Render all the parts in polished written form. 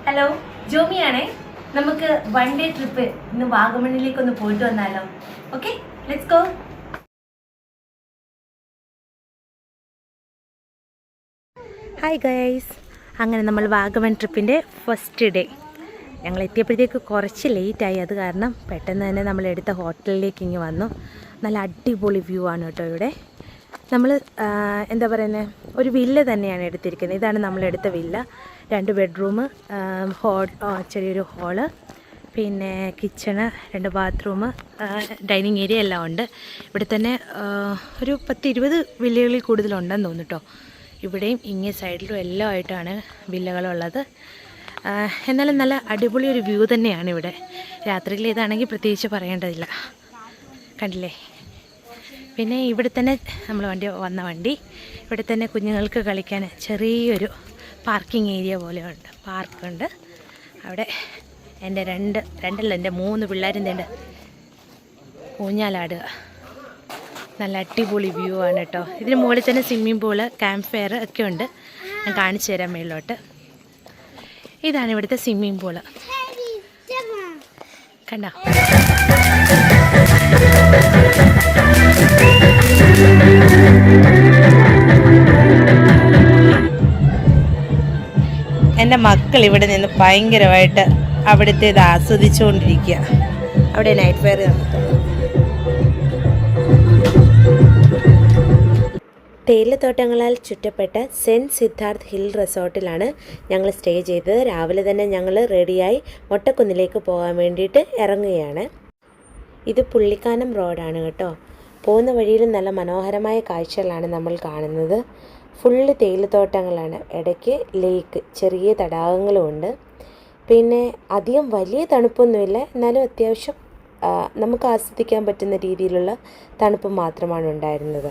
Hello, ജോമിയാണേ. നമുക്ക് one day trip ഇന്ന് വാഗമണ്ണിലേക്കൊന്ന് പോയിട്ട് വന്നാലോ? Okay, let's go. Hi guys, അങ്ങനെ നമ്മൾ വാഗമൺ ട്രിപ്പിൻ്റെ ഫസ്റ്റ് ഡേ ഞങ്ങൾ എത്തിയപ്പോഴത്തേക്ക് കുറച്ച് ലേറ്റായി. അത് കാരണം പെട്ടെന്ന് തന്നെ നമ്മൾ എടുത്ത ഹോട്ടലിലേക്ക് ഇങ്ങ് വന്നു. നല്ല അടിപൊളി വ്യൂ ആണ് കേട്ടോ ഇവിടെ. നമ്മൾ എന്താ പറയുന്നത്, ഒരു വില്ല തന്നെയാണ് എടുത്തിരിക്കുന്നത്. ഇതാണ് നമ്മളെടുത്ത വില്ല. 2 ബെഡ്റൂം, ചെറിയൊരു ഹോള്, പിന്നെ കിച്ചണ്, 2 ബാത്റൂം, ഡൈനിങ് ഏരിയ എല്ലാം ഉണ്ട്. ഇവിടെ തന്നെ ഒരു 10-20 വില്ലകളിൽ കൂടുതലുണ്ടെന്ന് തോന്നുന്നു കേട്ടോ. ഇവിടെയും ഇങ്ങേ സൈഡിലും എല്ലാം ആയിട്ടാണ് വില്ലകളുള്ളത്. എന്നാലും നല്ല അടിപൊളി ഒരു വ്യൂ തന്നെയാണ് ഇവിടെ. രാത്രിയിൽ ഇതാണെങ്കിൽ പ്രത്യേകിച്ച് പറയേണ്ടതില്ല. കണ്ടില്ലേ? പിന്നെ ഇവിടെ തന്നെ നമ്മൾ വണ്ടി ഇവിടെ തന്നെ കുഞ്ഞുങ്ങൾക്ക് കളിക്കാൻ ചെറിയൊരു പാർക്കിംഗ് ഏരിയ പോലെയുണ്ട്, പാർക്കുണ്ട് അവിടെ. എൻ്റെ എൻ്റെ 3 പിള്ളേരും തേണ്ട ഊഞ്ഞാലാടുക. നല്ല അടിപൊളി വ്യൂ ആണ് കേട്ടോ. ഇതിന് മുകളിൽ തന്നെ സ്വിമ്മിംഗ് പൂള്, ക്യാമ്പ് ഫയർ ഒക്കെ ഉണ്ട്. ഞാൻ കാണിച്ചു തരാം മേളിലോട്ട്. ഇതാണ് ഇവിടുത്തെ സ്വിമ്മിംഗ് പൂള്, കണ്ടോ? എൻ്റെ മക്കൾ ഇവിടെ നിന്ന് ഭയങ്കരമായിട്ട് അവിടുത്തെ ഇത് ആസ്വദിച്ചുകൊണ്ടിരിക്കുക. അവിടെ നൈറ്റ് ഫെയർ നടത്തുന്നു. തേയിലത്തോട്ടങ്ങളാൽ ചുറ്റപ്പെട്ട സെൻറ്റ് സിദ്ധാർത്ഥ് ഹിൽ റിസോർട്ടിലാണ് ഞങ്ങൾ സ്റ്റേ ചെയ്തത്. രാവിലെ തന്നെ ഞങ്ങൾ റെഡിയായി മൊട്ടക്കുന്നിലേക്ക് പോകാൻ വേണ്ടിയിട്ട് ഇറങ്ങുകയാണ്. ഇത് പുള്ളിക്കാനം റോഡാണ് കേട്ടോ. പോകുന്ന വഴിയിൽ നല്ല മനോഹരമായ കാഴ്ചകളാണ് നമ്മൾ കാണുന്നത്. ഫുള്ള് തേയിലത്തോട്ടങ്ങളാണ്. ഇടയ്ക്ക് ലേക്ക്, ചെറിയ തടാകങ്ങളുമുണ്ട്. പിന്നെ അധികം വലിയ തണുപ്പൊന്നുമില്ല, എന്നാലും അത്യാവശ്യം നമുക്ക് ആസ്വദിക്കാൻ പറ്റുന്ന രീതിയിലുള്ള തണുപ്പ് മാത്രമാണ് ഉണ്ടായിരുന്നത്.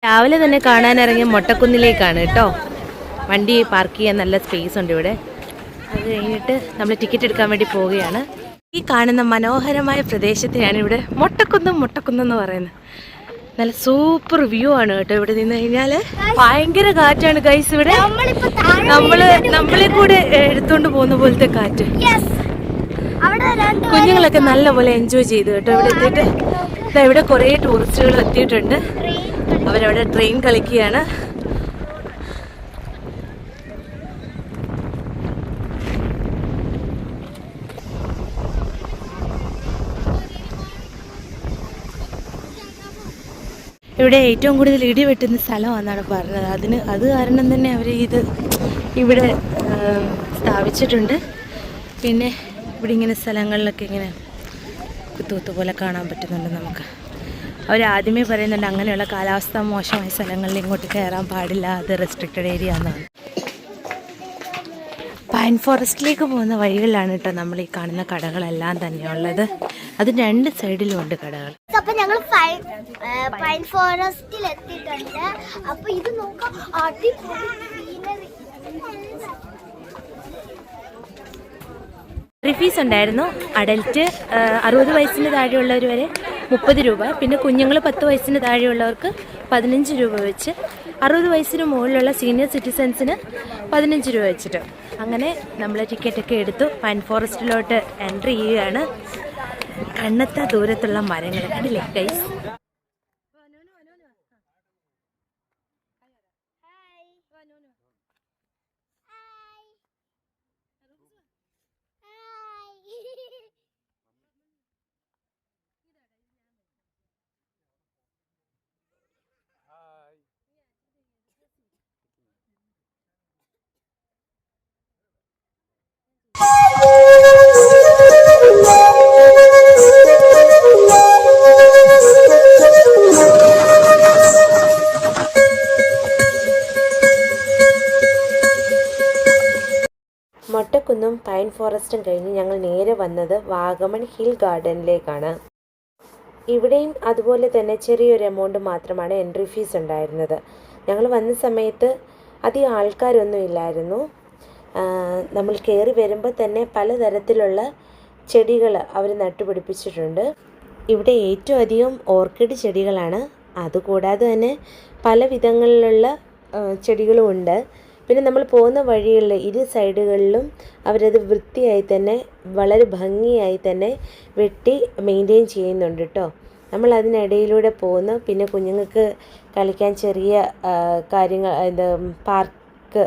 രാവിലെ തന്നെ കാണാനിറങ്ങിയ മൊട്ടക്കുന്നിലേക്കാണ് കേട്ടോ. വണ്ടി പാർക്ക് ചെയ്യാൻ നല്ല സ്പേസ് ഉണ്ട് ഇവിടെ. അത് കഴിഞ്ഞിട്ട് നമ്മൾ ടിക്കറ്റ് എടുക്കാൻ വേണ്ടി പോവുകയാണ്. ഈ കാണുന്ന മനോഹരമായ പ്രദേശത്തിനാണ് ഇവിടെ മൊട്ടക്കുന്ന് എന്ന് പറയുന്നത്. നല്ല സൂപ്പർ വ്യൂ ആണ് കേട്ടോ. ഇവിടെ നിന്ന് കഴിഞ്ഞാൽ ഭയങ്കര കാറ്റാണ് ഗൈസ്. ഇവിടെ നമ്മളെ കൂടെ എടുത്തോണ്ട് പോകുന്ന പോലത്തെ കാറ്റ്. കുഞ്ഞുങ്ങളൊക്കെ നല്ലപോലെ എൻജോയ് ചെയ്തു കേട്ടോ. ഇവിടെ എത്തിയിട്ട് ഇവിടെ കുറേ ടൂറിസ്റ്റുകൾ എത്തിയിട്ടുണ്ട്. അവരവിടെ ട്രെയിൻ കളിക്കുകയാണ്. ഇവിടെ ഏറ്റവും കൂടുതൽ ഇടി വെട്ടുന്ന സ്ഥലമാണെന്നാണ് പറഞ്ഞത്. അത് കാരണം തന്നെ അവർ ഇത് ഇവിടെ സ്ഥാപിച്ചിട്ടുണ്ട്. പിന്നെ ഇവിടെ ഇങ്ങനെ സ്ഥലങ്ങളിലൊക്കെ ഇങ്ങനെ കുത്തുകുത്ത് പോലെ കാണാൻ പറ്റുന്നുണ്ട് നമുക്ക്. അവരാദ്യമേ പറയുന്നുണ്ട് അങ്ങനെയുള്ള കാലാവസ്ഥ മോശമായ സ്ഥലങ്ങളിൽ ഇങ്ങോട്ട് കയറാൻ പാടില്ല, അത് റെസ്ട്രിക്റ്റഡ് ഏരിയ എന്നാണ്. പൈൻ ഫോറസ്റ്റിലേക്ക് പോകുന്ന വഴികളിലാണ് കേട്ടോ നമ്മൾ ഈ കാണുന്ന കടകളെല്ലാം തന്നെയുള്ളത്. അത് 2 സൈഡിലും ഉണ്ട് കടകൾ. അപ്പൊ ഞങ്ങൾ പൈൻ ഫോറസ്റ്റിൽ എത്തിയിട്ടുണ്ട്. അപ്പൊ ഇത് നോക്കാം, ഫീസ് ഉണ്ടായിരുന്നു. അഡൽറ്റ് 60 വയസ്സിന് താഴെയുള്ളവർ വരെ 30 രൂപ. പിന്നെ കുഞ്ഞുങ്ങൾ 10 വയസ്സിന് താഴെയുള്ളവർക്ക് 15 രൂപ വെച്ച്, 60 വയസ്സിന് മുകളിലുള്ള സീനിയർ സിറ്റിസൺസിന് 15 രൂപ വെച്ചിട്ട്. അങ്ങനെ നമ്മൾ ടിക്കറ്റൊക്കെ എടുത്തു പൈൻ ഫോറസ്റ്റിലോട്ട് എൻട്രി ചെയ്യുകയാണ്. കണ്ണെത്താ ദൂരത്തുള്ള മരങ്ങൾ കണ്ടില്ലേ ഗൈസ്? മൊട്ടക്കുന്നും പൈൻ ഫോറസ്റ്റും കഴിഞ്ഞ് ഞങ്ങൾ നേരെ വന്നത് വാഗമൺ ഹിൽ ഗാർഡനിലേക്കാണ്. ഇവിടെയും അതുപോലെ തന്നെ ചെറിയൊരു എമൗണ്ട് മാത്രമാണ് എൻട്രി ഫീസ് ഉണ്ടായിരുന്നത്. ഞങ്ങൾ വന്ന സമയത്ത് അധികം ആൾക്കാരൊന്നും ഇല്ലായിരുന്നു. നമ്മൾ കയറി വരുമ്പോൾ തന്നെ പലതരത്തിലുള്ള ചെടികൾ അവർ നട്ടുപിടിപ്പിച്ചിട്ടുണ്ട്. ഇവിടെ ഏറ്റവും അധികം ഓർക്കിഡ് ചെടികളാണ്. അതുകൂടാതെ തന്നെ പല വിധങ്ങളിലുള്ള ചെടികളുമുണ്ട്. പിന്നെ നമ്മൾ പോകുന്ന വഴികളിൽ ഇരു സൈഡുകളിലും അവരത് വൃത്തിയായി തന്നെ വളരെ ഭംഗിയായി തന്നെ വെട്ടി മെയിൻറ്റെയിൻ ചെയ്യുന്നുണ്ട് കേട്ടോ. നമ്മൾ അതിനിടയിലൂടെ പോകുന്നു. പിന്നെ കുഞ്ഞുങ്ങൾക്ക് കളിക്കാൻ ചെറിയ കാര്യങ്ങൾ പാർക്ക്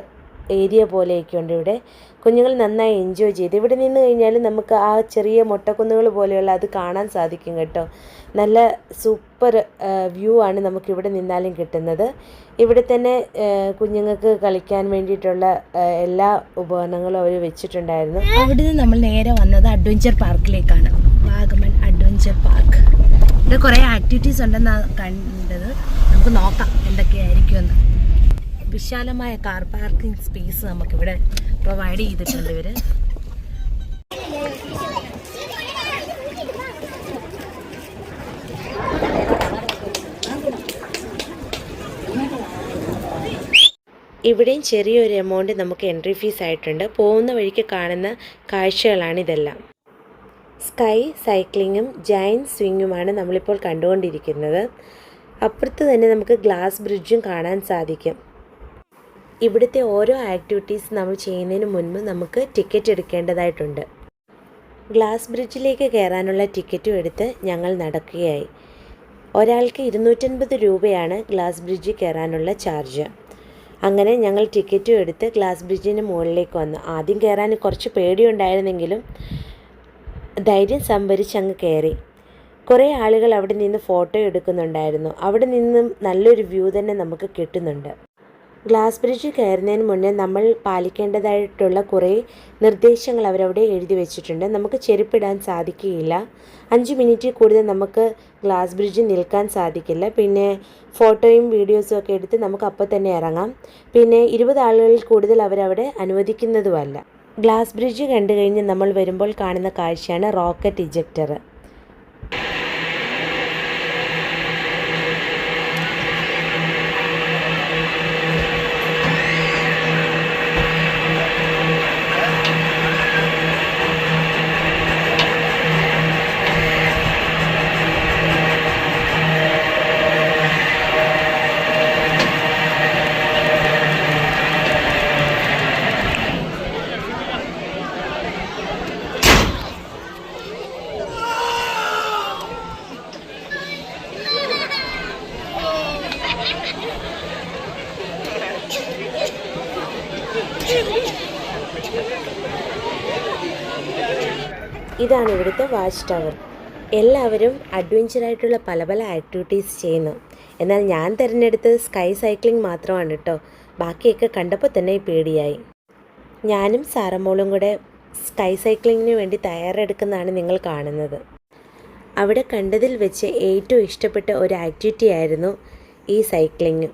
ഏരിയ പോലെയൊക്കെ ഉണ്ട് ഇവിടെ. കുഞ്ഞുങ്ങൾ നന്നായി എൻജോയ് ചെയ്ത് ഇവിടെ നിന്ന് കഴിഞ്ഞാൽ നമുക്ക് ആ ചെറിയ മൊട്ടക്കുന്നുകൾ പോലെയുള്ള അത് കാണാൻ സാധിക്കും കേട്ടോ. നല്ല സൂപ്പർ വ്യൂ ആണ് നമുക്കിവിടെ നിന്നാലും കിട്ടുന്നത്. ഇവിടെ തന്നെ കുഞ്ഞുങ്ങൾക്ക് കളിക്കാൻ വേണ്ടിയിട്ടുള്ള എല്ലാ ഉപകരണങ്ങളും അവർ വെച്ചിട്ടുണ്ടായിരുന്നു. അവിടെ നിന്ന് നമ്മൾ നേരെ വന്നത് അഡ്വഞ്ചർ പാർക്കിലേക്കാണ്. Vagamon adventure park. ഇവിടെ കുറേ ആക്ടിവിറ്റീസ് ഉണ്ടെന്നാണ് കണ്ടത്. നമുക്ക് നോക്കാം എന്തൊക്കെയായിരിക്കുമെന്ന്. വിശാലമായ കാർ പാർക്കിംഗ് സ്പേസ് നമുക്കിവിടെ പ്രൊവൈഡ് ചെയ്തിട്ടുണ്ട് ഇവർ. ഇവിടെയും ചെറിയൊരു എമൗണ്ട് നമുക്ക് എൻട്രി ഫീസ് ആയിട്ടുണ്ട്. പോകുന്ന വഴിക്ക് കാണുന്ന കാഴ്ചകളാണിതെല്ലാം. സ്കൈ സൈക്ലിങ്ങും ജയൻറ്റ് സ്വിങ്ങുമാണ് നമ്മളിപ്പോൾ കണ്ടുകൊണ്ടിരിക്കുന്നത്. അപ്പുറത്ത് തന്നെ നമുക്ക് ഗ്ലാസ് ബ്രിഡ്ജും കാണാൻ സാധിക്കും. ഇവിടുത്തെ ഓരോ ആക്ടിവിറ്റീസ് നമ്മൾ ചെയ്യുന്നതിന് മുൻപ് നമുക്ക് ടിക്കറ്റ് എടുക്കേണ്ടതായിട്ടുണ്ട്. ഗ്ലാസ് ബ്രിഡ്ജിലേക്ക് കയറാനുള്ള ടിക്കറ്റും എടുത്ത് ഞങ്ങൾ നടക്കുകയായി. ഒരാൾക്ക് 250 രൂപയാണ് ഗ്ലാസ് ബ്രിഡ്ജിൽ കയറാനുള്ള ചാർജ്. അങ്ങനെ ഞങ്ങൾ ടിക്കറ്റും എടുത്ത് ഗ്ലാസ് ബ്രിഡ്ജിന് മുകളിലേക്ക് വന്നു. ആദ്യം കയറാൻ കുറച്ച് പേടിയുണ്ടായിരുന്നെങ്കിലും ധൈര്യം സംഭരിച്ച് അങ്ങ് കയറി. കുറേ ആളുകൾ അവിടെ നിന്ന് ഫോട്ടോ എടുക്കുന്നുണ്ടായിരുന്നു. അവിടെ നിന്നും നല്ലൊരു വ്യൂ തന്നെ നമുക്ക് കിട്ടുന്നുണ്ട്. ഗ്ലാസ് ബ്രിഡ്ജ് കയറുന്നതിന് മുന്നേ നമ്മൾ പാലിക്കേണ്ടതായിട്ടുള്ള കുറേ നിർദ്ദേശങ്ങൾ അവരവിടെ എഴുതി വെച്ചിട്ടുണ്ട്. നമുക്ക് ചെരുപ്പിടാൻ സാധിക്കുകയില്ല. 5 മിനിറ്റിൽ കൂടുതൽ നമുക്ക് ഗ്ലാസ് ബ്രിഡ്ജ് നിൽക്കാൻ സാധിക്കില്ല. പിന്നെ ഫോട്ടോയും വീഡിയോസും ഒക്കെ എടുത്ത് നമുക്ക് അപ്പോൾ തന്നെ ഇറങ്ങാം. പിന്നെ 20 ആളുകളിൽ കൂടുതൽ അവരവിടെ അനുവദിക്കുന്നതുമല്ല. ഗ്ലാസ് ബ്രിഡ്ജ് കണ്ടു കഴിഞ്ഞ് നമ്മൾ വരുമ്പോൾ കാണുന്ന കാഴ്ചയാണ് റോക്കറ്റ് ഇജക്ടർ. ഇതാണ് ഇവിടുത്തെ വാച്ച് ടവർ. എല്ലാവരും അഡ്വഞ്ചറായിട്ടുള്ള പല പല ആക്ടിവിറ്റീസ് ചെയ്യുന്നു. എന്നാൽ ഞാൻ തിരഞ്ഞെടുത്തത് സ്കൈ സൈക്ലിംഗ് മാത്രമാണ് കേട്ടോ. ബാക്കിയൊക്കെ കണ്ടപ്പോൾ തന്നെ പേടിയായി. ഞാനും സാറമ്മോളും കൂടെ സ്കൈ സൈക്ലിങ്ങിന് വേണ്ടി തയ്യാറെടുക്കുന്നതാണ് നിങ്ങൾ കാണുന്നത്. അവിടെ കണ്ടതിൽ വെച്ച് ഏറ്റവും ഇഷ്ടപ്പെട്ട ഒരു ആക്ടിവിറ്റി ആയിരുന്നു ഈ സൈക്ലിങ്.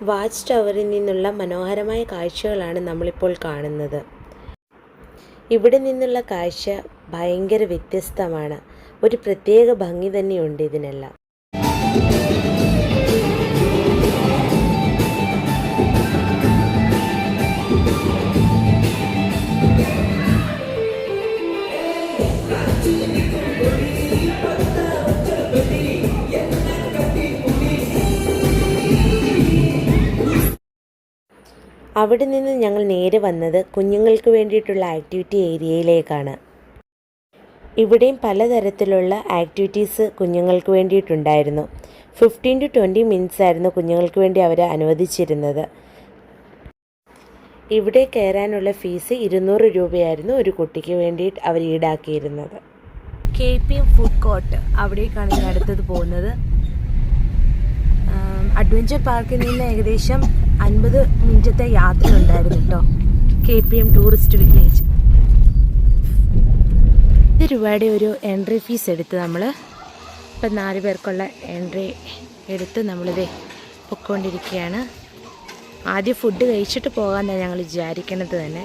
വാച്ച് ടവറിൽ നിന്നുള്ള മനോഹരമായ കാഴ്ചകളാണ് നമ്മളിപ്പോൾ കാണുന്നത്. ഇവിടെ നിന്നുള്ള കാഴ്ച ഭയങ്കര വ്യത്യസ്തമാണ്. ഒരു പ്രത്യേക ഭംഗി തന്നെയുണ്ട് ഇതിനെല്ലാം. അവിടെ നിന്ന് ഞങ്ങൾ നേരെ വന്നത് കുഞ്ഞുങ്ങൾക്ക് വേണ്ടിയിട്ടുള്ള ആക്ടിവിറ്റി ഏരിയയിലേക്കാണ്. ഇവിടെയും പലതരത്തിലുള്ള ആക്ടിവിറ്റീസ് കുഞ്ഞുങ്ങൾക്ക് വേണ്ടിയിട്ടുണ്ടായിരുന്നു. 15 to 20 മിനിറ്റ്സ് ആയിരുന്നു കുഞ്ഞുങ്ങൾക്ക് വേണ്ടി അവർ അനുവദിച്ചിരുന്നത്. ഇവിടെ കയറാനുള്ള ഫീസ് 200 രൂപയായിരുന്നു ഒരു കുട്ടിക്ക് വേണ്ടിയിട്ട് അവർ ഈടാക്കിയിരുന്നത്. KPM ഫുഡ് കോർട്ട്, അവിടേക്കാണ് ഞാൻ അടുത്തത് പോകുന്നത്. അഡ്വഞ്ചർ പാർക്കിൽ നിന്ന് ഏകദേശം 50 മിനിറ്റത്തെ യാത്ര ഉണ്ടായിരുന്നു കേട്ടോ. KPM tourist village. 10 രൂപയുടെ ഒരു എൻട്രി ഫീസ് എടുത്ത് നമ്മൾ ഇപ്പം 4 പേർക്കുള്ള എൻട്രി എടുത്ത് നമ്മളിത് പൊയ്ക്കൊണ്ടിരിക്കുകയാണ്. ആദ്യം ഫുഡ് കഴിച്ചിട്ട് പോകാമെന്നാണ് ഞങ്ങൾ വിചാരിക്കണത് തന്നെ.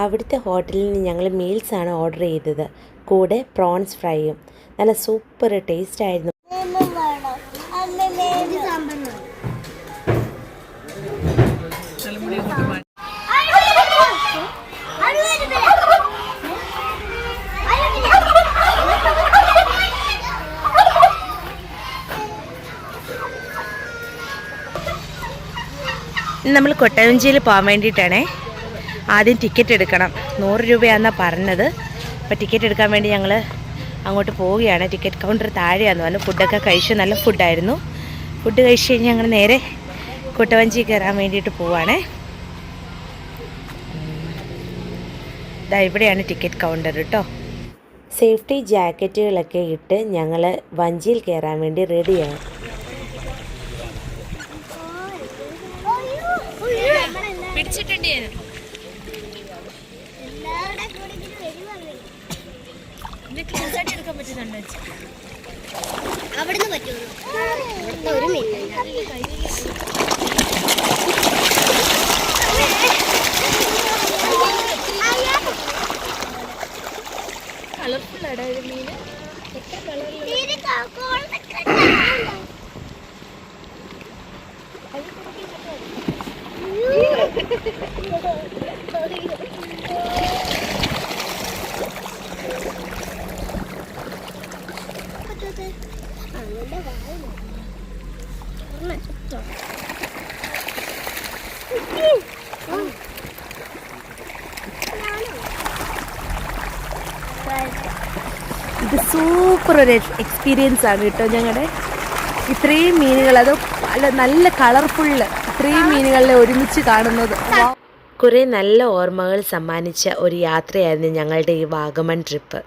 അവിടുത്തെ ഹോട്ടലിൽ നിന്ന് ഞങ്ങൾ മീൽസാണ് ഓർഡർ ചെയ്തത്. കൂടെ പ്രോൺസ് ഫ്രൈയും. നല്ല സൂപ്പർ ടേസ്റ്റ് ആയിരുന്നു. നമ്മൾ കൊട്ടവഞ്ചിയിൽ പോകാൻ വേണ്ടിയിട്ടാണേ. ആദ്യം ടിക്കറ്റ് എടുക്കണം. 100 രൂപയാണെന്നാണ് പറഞ്ഞത്. അപ്പോൾ ടിക്കറ്റ് എടുക്കാൻ വേണ്ടി ഞങ്ങൾ അങ്ങോട്ട് പോവുകയാണ്. ടിക്കറ്റ് കൗണ്ടർ താഴെയാണെന്ന് പറഞ്ഞു. ഫുഡൊക്കെ കഴിച്ചു, നല്ല ഫുഡായിരുന്നു. ഫുഡ് കഴിച്ച് കഴിഞ്ഞ് ഞങ്ങൾ നേരെ കൊട്ടവഞ്ചി കയറാൻ വേണ്ടിയിട്ട് പോവുകയാണേ. ഇതാ ഇവിടെയാണ് ടിക്കറ്റ് കൗണ്ടർ കേട്ടോ. സേഫ്റ്റി ജാക്കറ്റുകളൊക്കെ ഇട്ട് ഞങ്ങൾ വഞ്ചിയിൽ കയറാൻ വേണ്ടി റെഡിയാണ്. പിടിച്ചിട്ടുണ്ട്. എടുക്കാൻ പറ്റുന്നുണ്ടോ? അവിടുന്ന് പറ്റുമോ? ഒരു മിനിറ്റ്. കളർഫുള്ളാടാ ഒരു മീൻ. എത്ര കളറിൽ ഇത് സൂപ്പർ ഒരു എക്സ്പീരിയൻസ് ആണ് കേട്ടോ ഞങ്ങളുടെ. ഇത്രയും മീനുകൾ, അത് നല്ല കളർഫുള്ള്, ഇത്രയും മീനുകളെ ഒരുമിച്ച് കാണുന്നത് കുറേ നല്ല ഓർമ്മകൾ സമ്മാനിച്ച ഒരു യാത്രയായിരുന്നു ഞങ്ങളുടെ ഈ വാഗമൺ ട്രിപ്പ്.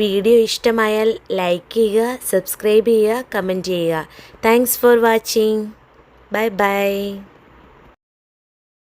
വീഡിയോ ഇഷ്ടമായാൽ ലൈക്ക് ചെയ്യുക, സബ്സ്ക്രൈബ് ചെയ്യുക, കമൻറ്റ് ചെയ്യുക. Thanks for watching. Bye bye.